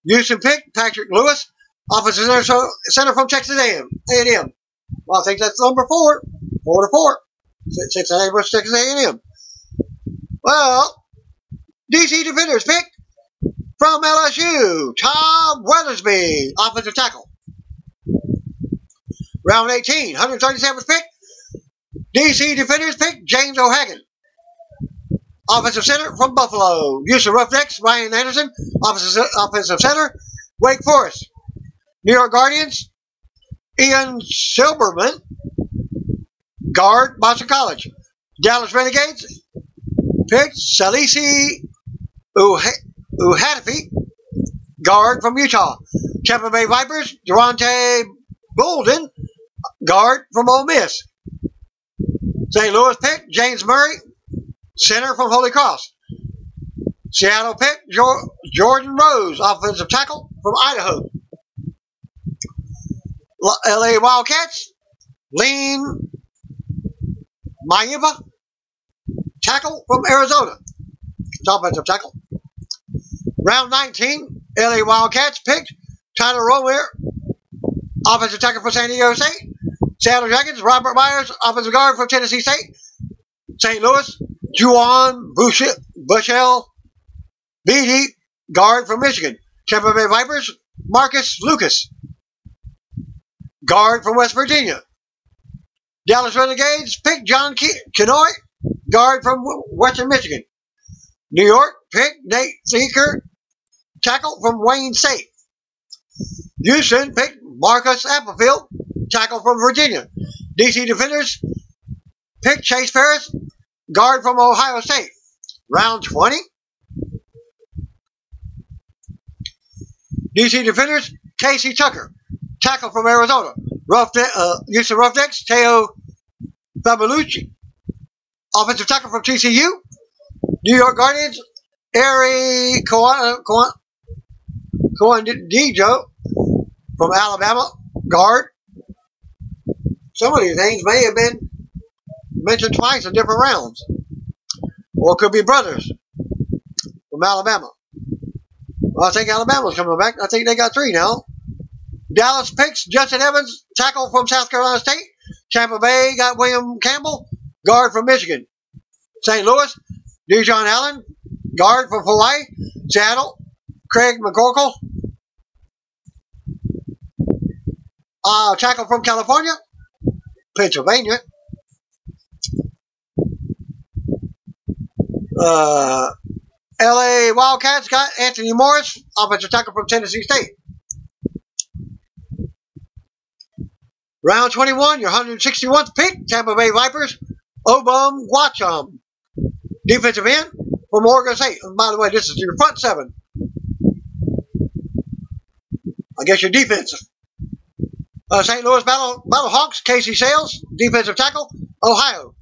Houston picked Patrick Lewis, offensive center from Texas A&M. Well, I think that's number 4. 4-4. Cincinnati versus Texas A&M. Well, DC Defenders picked from LSU, Tom Weathersby, offensive tackle. Round 18, 137th pick. DC Defenders picked James O'Hagan, offensive center from Buffalo. Houston Roughnecks, Ryan Anderson, offensive center, Wake Forest. New York Guardians, Ian Silberman, guard, Boston College. Dallas Renegades picked Salisi Uhadafi, guard from Utah. Tampa Bay Vipers, Durante Bolden, guard from Ole Miss. St. Louis picked James Murray, center from Holy Cross. Seattle picked Jordan Rose, offensive tackle from Idaho. LA Wildcats, Lean Mayeva, tackle from Arizona. It's offensive tackle. Round 19, LA Wildcats picked Tyler Romer, offensive tackle for San Diego State. Seattle Dragons, Robert Myers, offensive guard from Tennessee State. St. Louis, Juwan Bushell Beatty, guard from Michigan. Tampa Bay Vipers, Marcus Lucas, guard from West Virginia. Dallas Renegades picked John Kenoy, guard from Western Michigan. New York picked Nate Seeker, tackle from Wayne State. Houston picked Marcus Applefield, tackle from Virginia. DC Defenders picked Chase Ferris, guard from Ohio State. Round 20. DC Defenders, Casey Tucker, tackle from Arizona. Houston Roughnecks, Teo Fabalucci, offensive tackle from TCU. New York Guardians, Ari Coandijo from Alabama, guard. Some of these names may have been mentioned twice in different rounds. Or it could be brothers from Alabama. Well, I think Alabama's coming back. I think they got 3 now. Dallas picks Justin Evans, tackle from South Carolina State. Tampa Bay got William Campbell, guard from Michigan. St. Louis, Dejon Allen, guard from Hawaii. Seattle, Craig McCorkle, tackle from California. Pennsylvania. LA Wildcats got Anthony Morris, offensive tackle from Tennessee State. Round 21, your 161th pick, Tampa Bay Vipers, Obum Watchum, defensive end from Oregon State. And by the way, this is your front 7. I guess your defensive. St. Louis Battlehawks, Casey Sales, defensive tackle, Ohio.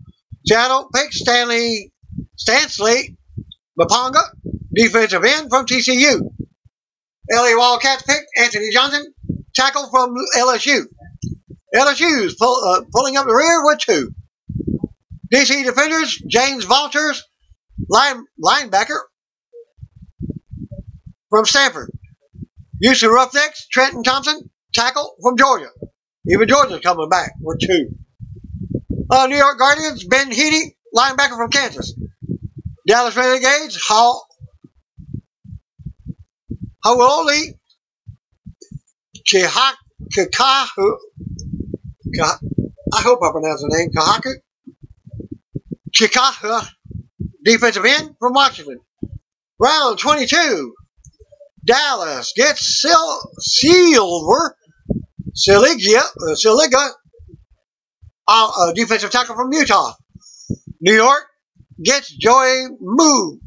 Seattle picks Stanley Maponga, defensive end from TCU. LA Wildcats pick Anthony Johnson, tackle from LSU. LSU's pulling up the rear with 2. DC defenders, James Walters, linebacker from Stanford. Houston Roughnecks, Trenton Thompson, tackle from Georgia. Even Georgia's coming back with 2. New York Guardians, Ben Heaney, linebacker from Kansas. Dallas Renegades, Hauoli Kikahu. I hope I pronounced the name. Chikaha, defensive end from Washington. Round 22. Dallas gets Siliga, defensive tackle from Utah. New York gets Joey Moo,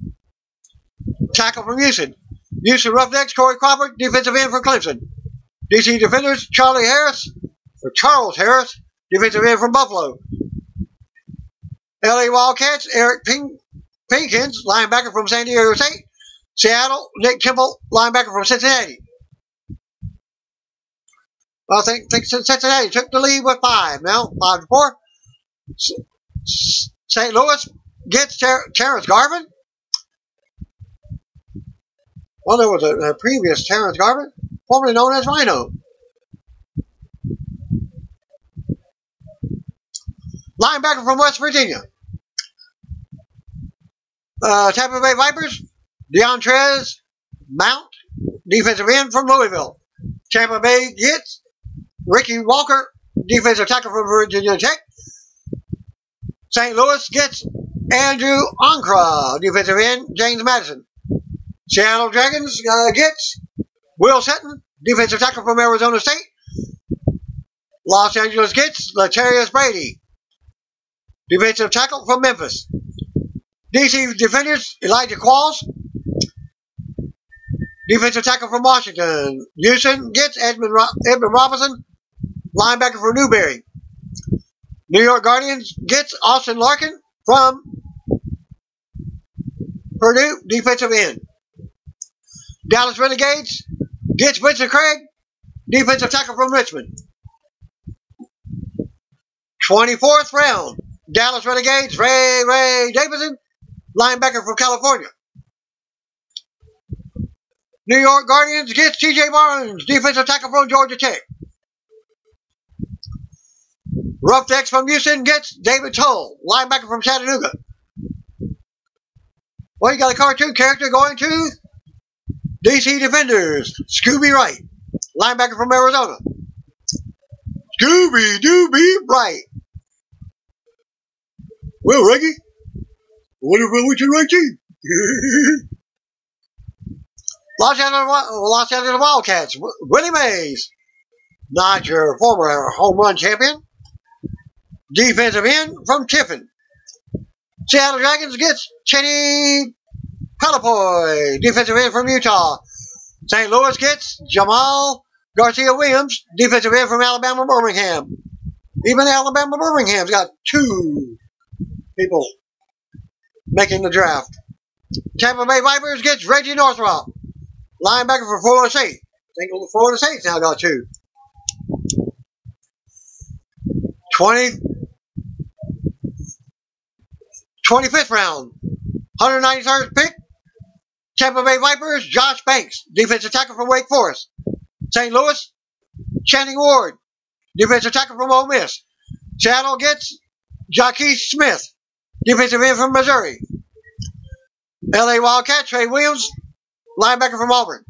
tackle from Houston. Houston Roughnecks, Corey Crawford, defensive end from Clemson. DC defenders, Charles Harris, defensive end from Buffalo. LA Wildcats, Eric Pinkins, linebacker from San Diego State. Seattle, Nick Temple, linebacker from Cincinnati. Well, I think Cincinnati took the lead with 5 now, 5-4. St. Louis gets Terrence Garvin. Well, there was a previous Terrence Garvin, formerly known as Rhino. Linebacker from West Virginia. Tampa Bay Vipers, DeAndre Mount, defensive end from Louisville. Tampa Bay gets Ricky Walker, defensive tackle from Virginia Tech. St. Louis gets Andrew Ankra, defensive end, James Madison. Seattle Dragons gets Will Sutton, defensive tackle from Arizona State. Los Angeles gets Latarius Brady, defensive tackle from Memphis. DC defenders, Elijah Qualls, defensive tackle from Washington. Houston gets Edmund Robinson, linebacker from Newberry. New York Guardians gets Austin Larkin from Purdue, defensive end. Dallas Renegades gets Vincent Craig, defensive tackle from Richmond. 24th round, Dallas Renegades, Ray Davidson, linebacker from California. New York Guardians gets T.J. Barnes, defensive tackle from Georgia Tech. Roughnecks from Houston gets David Toll, linebacker from Chattanooga. Well, you got a cartoon character going to DC Defenders, Scooby Wright, linebacker from Arizona. Scooby-Dooby Wright. Well, Reggie, what if I went to right team? Los Angeles Wildcats, Willie Mays, not your former home run champion, defensive end from Tiffin. Seattle Dragons gets Cheney Palapoy, defensive end from Utah. St. Louis gets Jamal Garcia Williams, defensive end from Alabama Birmingham. Even Alabama Birmingham's got 2 people making the draft. Tampa Bay Vipers gets Reggie Northrop, linebacker for Florida State. I think Florida State's now got 2. 25th round, 193rd pick, Tampa Bay Vipers, Josh Banks, defensive tackle from Wake Forest. St. Louis, Channing Ward, defensive tackle from Ole Miss. Seattle gets Jaquez Smith, defensive end from Missouri. LA Wildcats, Trey Williams, linebacker from Auburn.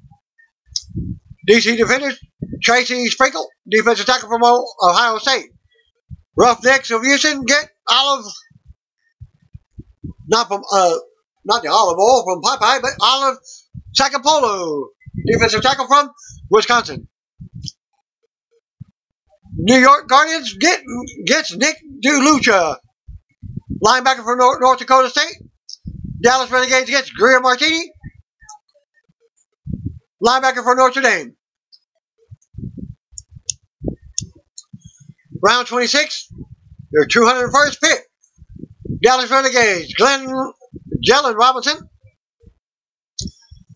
DC Defenders, Tracy Sprinkle, defensive tackle from Ohio State. Roughnecks of Houston get Olive, not the olive oil from Popeye, but Olive Sacapolo, defensive tackle from Wisconsin. New York Guardians gets Nick DeLucia, linebacker from North Dakota State. Dallas Renegades gets Greer Martini, linebacker for Notre Dame. Round 26, your 201st pick. Dallas Renegades, Jalen Robinson,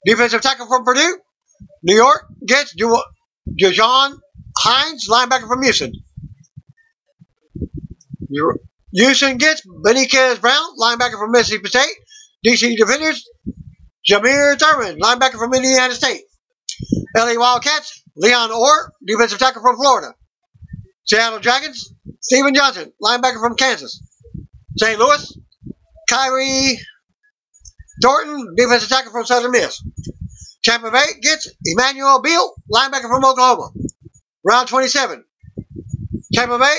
defensive tackle from Purdue. New York gets Dejon Hines, linebacker from Houston. Houston gets Beniquez Brown, linebacker from Mississippi State. DC Defenders, Jameer Thurman, linebacker from Indiana State. LA Wildcats, Leon Orr, defensive tackle from Florida. Seattle Dragons, Steven Johnson, linebacker from Kansas. St. Louis, Kyrie Thornton, defensive tackle from Southern Miss. Tampa Bay gets Emmanuel Beal, linebacker from Oklahoma. Round 27. Tampa Bay,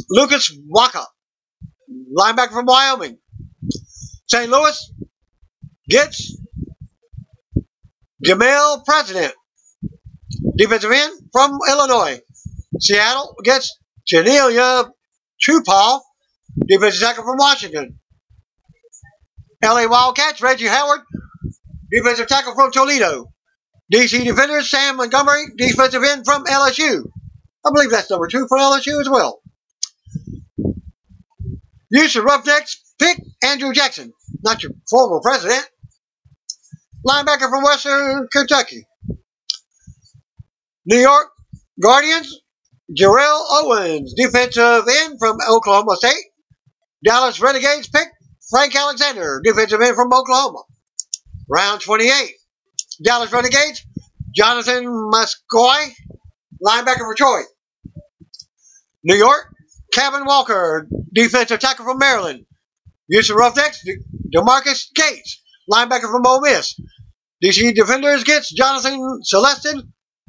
Lucas Waka, linebacker from Wyoming. St. Louis gets Jamel President, defensive end from Illinois. Seattle gets Janelia Trupal, defensive tackle from Washington. LA Wildcats, Reggie Howard, defensive tackle from Toledo. DC Defenders, Sam Montgomery, defensive end from LSU. I believe that's number 2 for LSU as well. Houston Roughnecks pick Andrew Jackson, not your former president. Linebacker from Western Kentucky. New York Guardians, Jarrell Owens, defensive end from Oklahoma State. Dallas Renegades pick Frank Alexander, defensive end from Oklahoma. Round 28. Dallas Renegades, Jonathan Muscoy, linebacker for Troy. New York, Kevin Walker, defensive tackle from Maryland. Houston Roughnecks, DeMarcus Gates, linebacker from Ole Miss. DC Defenders gets Jonathan Celestin,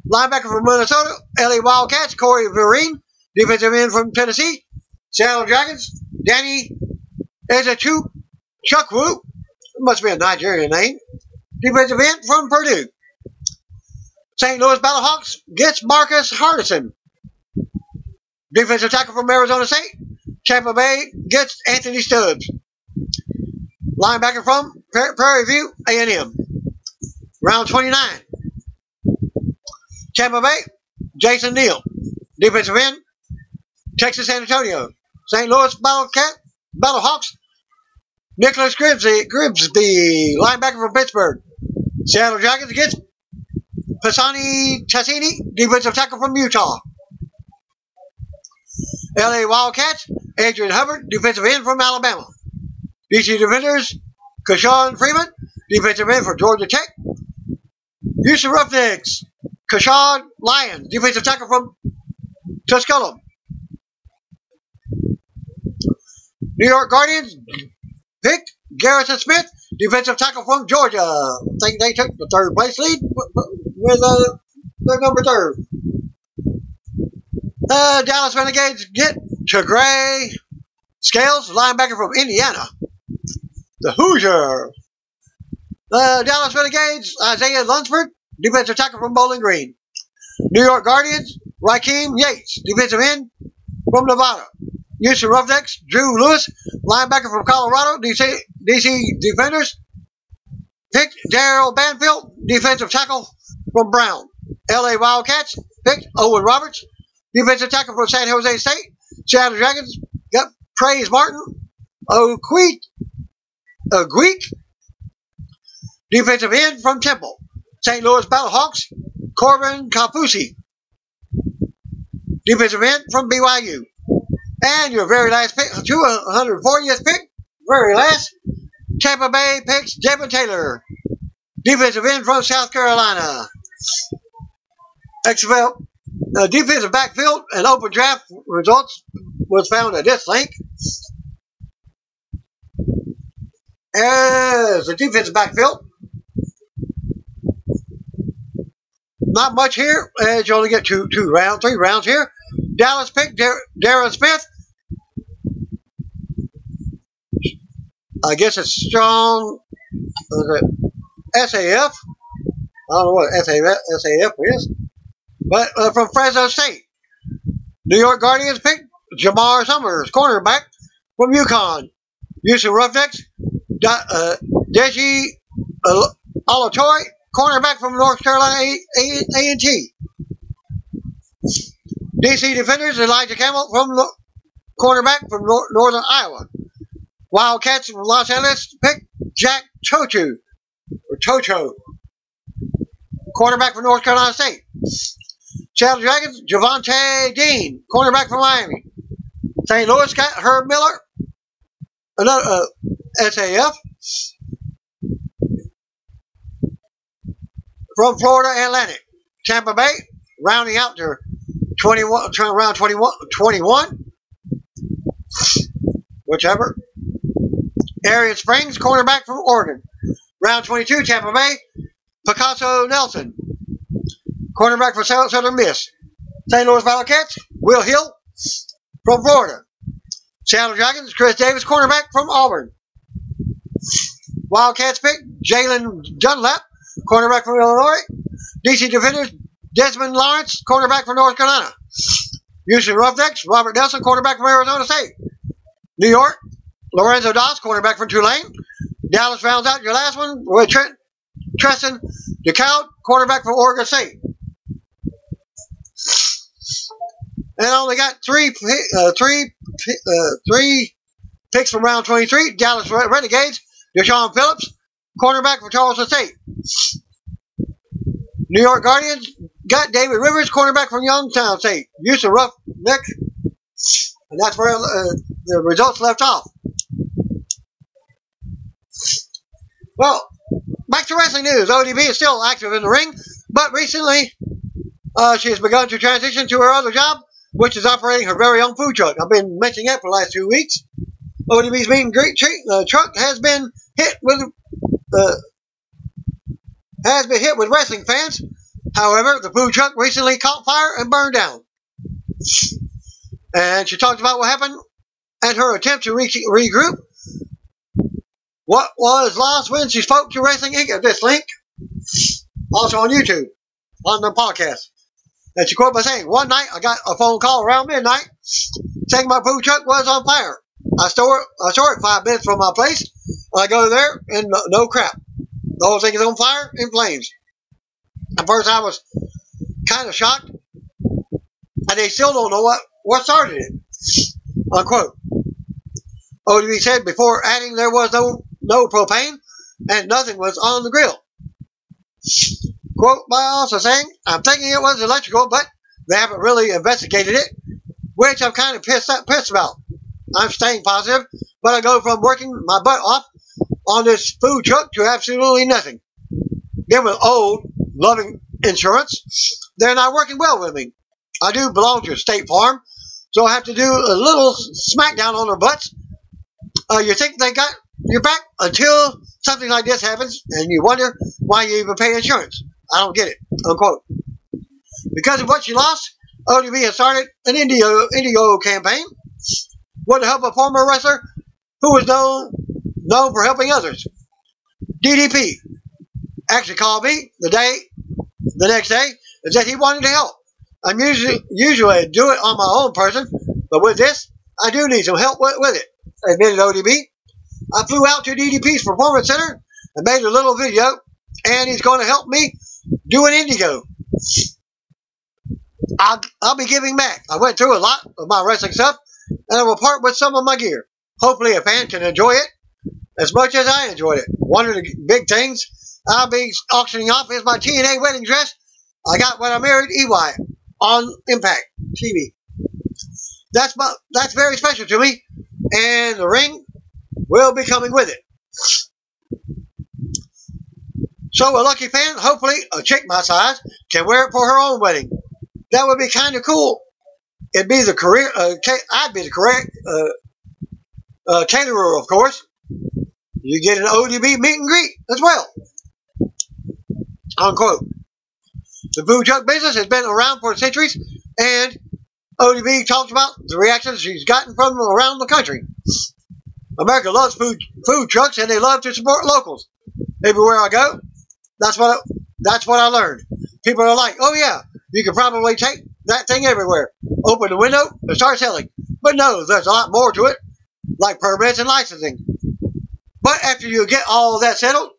linebacker from Minnesota. LA Wildcats, Corey Vereen, defensive end from Tennessee. Seattle Dragons, Danny Ezechu Chukwu, must be a Nigerian name, defensive end from Purdue. St. Louis Battlehawks gets Marcus Hardison, defensive tackle from Arizona State. Tampa Bay gets Anthony Stubbs, linebacker from Prairie View A&M. Round 29. Tampa Bay, Jason Neal, defensive end, Texas San Antonio. St. Louis Battlehawks, Nicholas Grimsby, linebacker from Pittsburgh. Seattle Dragons gets Pisani Tassini, defensive tackle from Utah. LA Wildcats, Adrian Hubbard, defensive end from Alabama. DC Defenders, Kashawn Freeman, defensive end for Georgia Tech. Houston Roughnecks, Kashawn Lyons, defensive tackle from Tusculum. New York Guardians pick Garrison Smith, defensive tackle from Georgia. I think they took the 3rd place lead with their number 3rd. Dallas Renegades get Chagray Scales, linebacker from Indiana. The Hoosier. Dallas Renegades, Isaiah Lunsford, defensive tackle from Bowling Green. New York Guardians, Raheem Yates, defensive end from Nevada. Houston Roughnecks, Drew Lewis, linebacker from Colorado. DC Defenders picked Darrell Banfield, defensive tackle from Brown. LA Wildcats picked Owen Roberts, defensive tackle from San Jose State. Seattle Dragons got Praise Martin, Greek, defensive end from Temple. St. Louis Battlehawks, Corbin Kapusi, defensive end from BYU. And your very last pick, 240th pick, very last, Tampa Bay picks Devin Taylor, defensive end from South Carolina. XFL defensive backfield and open draft results was found at this link. As the defensive backfield, not much here, as you only get three rounds here. Dallas picked Darren Smith. I guess it's strong. SAF. I don't know what SAF is. But from Fresno State. New York Guardians picked Jamar Summers, cornerback from UConn. Houston Roughnecks, Deji Alatoy, cornerback from North Carolina A&T. DC Defenders, Elijah Campbell, cornerback from Northern Iowa. Wildcats from Los Angeles picked Jack Chocho, cornerback from North Carolina State. Seattle Dragons, Javonte Dean, cornerback from Miami. St. Louis got Herb Miller, another SAF. From Florida Atlantic. Tampa Bay, rounding out their 21, round 21, whichever. Arian Springs, cornerback from Oregon. Round 22, Tampa Bay, Picasso Nelson, cornerback for Southern Miss. St. Louis Wildcats, Will Hill from Florida. Seattle Dragons, Chris Davis, cornerback from Auburn. Wildcats pick Jalen Dunlap, cornerback from Illinois. DC Defenders, Desmond Lawrence, cornerback from North Carolina. Houston Roughnecks, Robert Nelson, quarterback from Arizona State. New York, Lorenzo Doss, cornerback from Tulane. Dallas rounds out your last one with Treston DeCoud, quarterback from Oregon State. And only got three picks from round 23. Dallas Renegades, Deshaun Phillips, cornerback from Charleston State. New York Guardians got David Rivers, cornerback from Youngstown State. Houston Roughnecks, and that's where the results left off. Well, back to wrestling news. ODB is still active in the ring, but recently she has begun to transition to her other job, which is operating her very own food truck. I've been mentioning that for the last 2 weeks. ODB's meet and greet truck has been hit with wrestling fans. However, the food truck recently caught fire and burned down. And she talked about what happened and her attempt to regroup. What was lost when she spoke to Wrestling Inc. at this link, also on YouTube, on the podcast. And she quoted by saying, "One night I got a phone call around midnight saying my food truck was on fire. I store it 5 minutes from my place. I go there and no crap. The whole thing is on fire in flames. At first I was kind of shocked, and they still don't know what started it." Unquote. ODB said before adding there was no propane and nothing was on the grill. Quote by also saying, "I'm thinking it was electrical, but they haven't really investigated it, which I'm kind of pissed about. I'm staying positive, but I go from working my butt off on this food truck to absolutely nothing. Them with old, loving insurance, they're not working well with me. I do belong to a State Farm, so I have to do a little smackdown on their butts. You think they got your back until something like this happens, and you wonder why you even pay insurance. I don't get it." Unquote. Because of what she lost, ODB has started an Indigo campaign with the help of a former wrestler who was known for helping others. DDP actually called me the next day and said he wanted to help. I'm usually do it on my own person, but with this, I do need some help with it, admitted ODB. I flew out to DDP's Performance Center and made a little video, and he's going to help me do an Indigo. I'll be giving back. I went through a lot of my wrestling stuff, and I will part with some of my gear. Hopefully a fan can enjoy it as much as I enjoyed it. One of the big things I'll be auctioning off is my TNA wedding dress I got when I married EY on Impact TV. That's very special to me, and the ring will be coming with it. So a lucky fan, hopefully a chick my size, can wear it for her own wedding. That would be kind of cool. It'd be the career. I'd be the correct caterer, of course. You get an ODB meet and greet as well." Unquote. The food truck business has been around for centuries, and ODB talks about the reactions she's gotten from around the country. America loves food trucks, and they love to support locals. Everywhere I go, that's what I learned. People are like, "Oh yeah, you can probably take that thing everywhere. Open the window and start selling." But no, there's a lot more to it, like permits and licensing. But after you get all of that settled,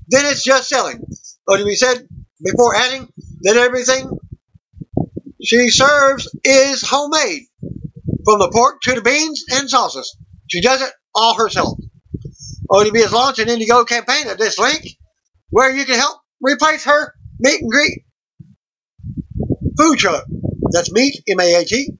then it's just selling. ODB said before adding that everything she serves is homemade, from the pork to the beans and sauces. She does it all herself. ODB has launched an Indigo campaign at this link, where you can help replace her meet and greet food truck. That's meat, M-A-A-T,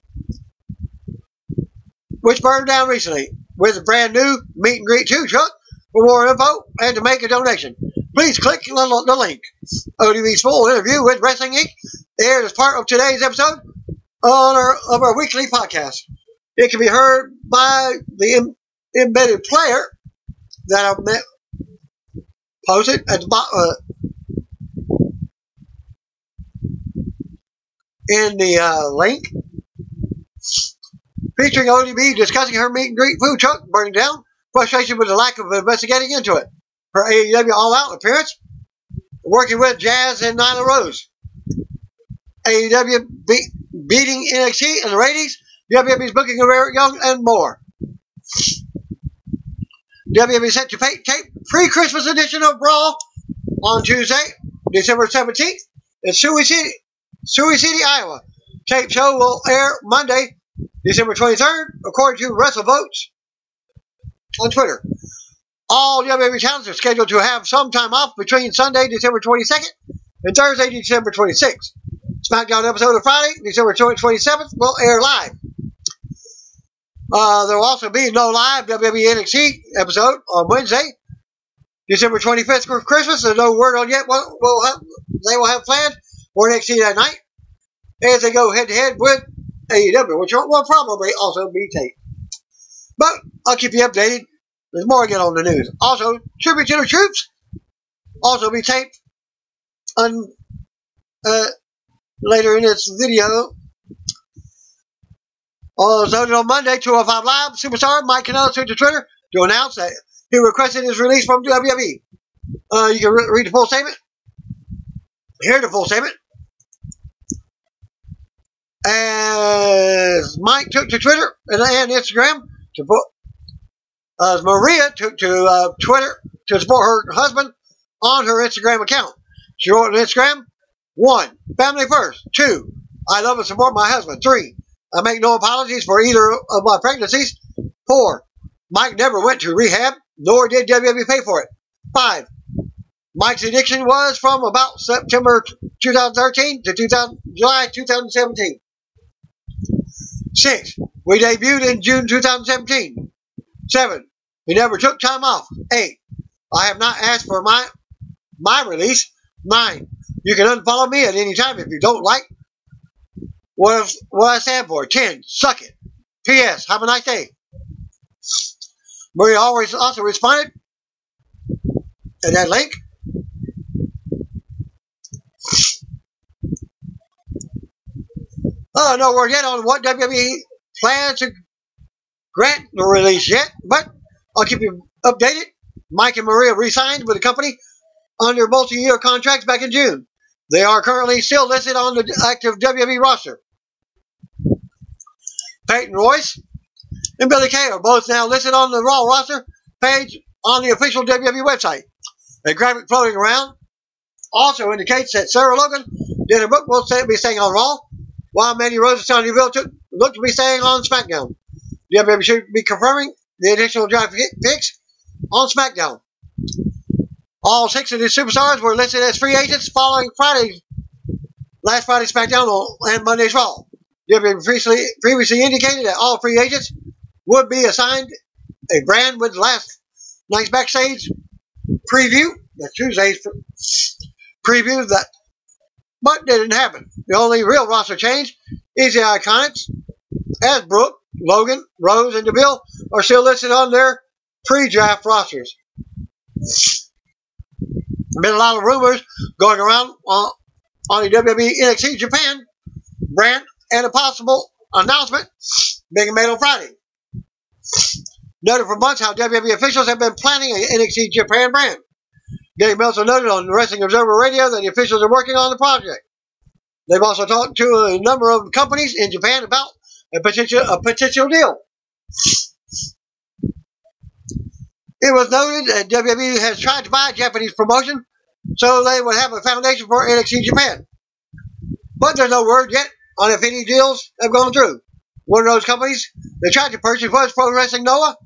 which burned down recently, with a brand new meet and greet food truck. For more info and to make a donation, please click the link. ODB's full interview with Wrestling Inc. aired as part of today's episode of our weekly podcast. It can be heard by the embedded player that I posted at the bottom in the link, featuring ODB discussing her meet and greet food truck burning down, frustration with the lack of investigating into it, her AEW All Out appearance, working with Jazz and Nyla Rose, AEW beating NXT in the ratings, WWE's booking of Eric Young, and more. WWE set to tape pre-Christmas edition of Raw on Tuesday, December 17th in Sioux City, Iowa. Tape show will air Monday, December 23rd, according to WrestleVotes on Twitter. All WWE talents are scheduled to have some time off between Sunday, December 22nd and Thursday, December 26th. SmackDown episode of Friday, December 27th, will air live. There will also be no live WWE NXT episode on Wednesday, December 25th for Christmas. There's no word on yet what they will have planned for NXT that night as they go head-to-head with AEW, which will probably also be taped. But I'll keep you updated. There's more again on the news. Also, Tribute to the Troops also be taped later in this video. Also, on Monday, 205 Live, superstar Mike Kanellis took to Twitter to announce that he requested his release from WWE. You can read the full statement. Hear the full statement. As Mike took to Twitter and Instagram to put, as Maria took to Twitter to support her husband on her Instagram account. She wrote on Instagram, 1. Family first. 2. I love and support my husband. 3. I make no apologies for either of my pregnancies. 4. Mike never went to rehab, nor did WWE pay for it. 5. Mike's addiction was from about September 2013 to July 2017. 6. We debuted in June 2017. 7. He never took time off. 8. I have not asked for my release. 9. You can unfollow me at any time if you don't like what I stand for. 10. Suck it. P.S. Have a nice day. Maria always also responded to that link. No word yet on what WWE plans to grant the release yet, but I'll keep you updated. Mike and Maria re-signed with the company under multi-year contracts back in June. They are currently still listed on the active WWE roster. Peyton Royce and Billy Kay are both now listed on the Raw roster page on the official WWE website. A graphic floating around also indicates that Sarah Logan, Dana Brooke will be staying on Raw, while Mandy Rose and Sonya Deville look to be staying on SmackDown. WWE should be confirming the additional draft picks on SmackDown. All 6 of these superstars were listed as free agents following last Friday's SmackDown and Monday's Raw. WWE previously indicated that all free agents would be assigned a brand with last night's backstage preview, that's Tuesday's preview, but didn't happen. The only real roster change is the Iconics, as Brooke, Logan, Rose, and Deville are still listed on their pre-draft rosters. Been a lot of rumors going around on the WWE NXT Japan brand and a possible announcement being made on Friday. Noted for months how WWE officials have been planning an NXT Japan brand. Dave Meltzer noted on Wrestling Observer Radio that the officials are working on the project. They've also talked to a number of companies in Japan about a potential deal. It was noted that WWE has tried to buy a Japanese promotion so they would have a foundation for NXT Japan. But there's no word yet on if any deals have gone through. One of those companies they tried to purchase was Pro Wrestling Noah,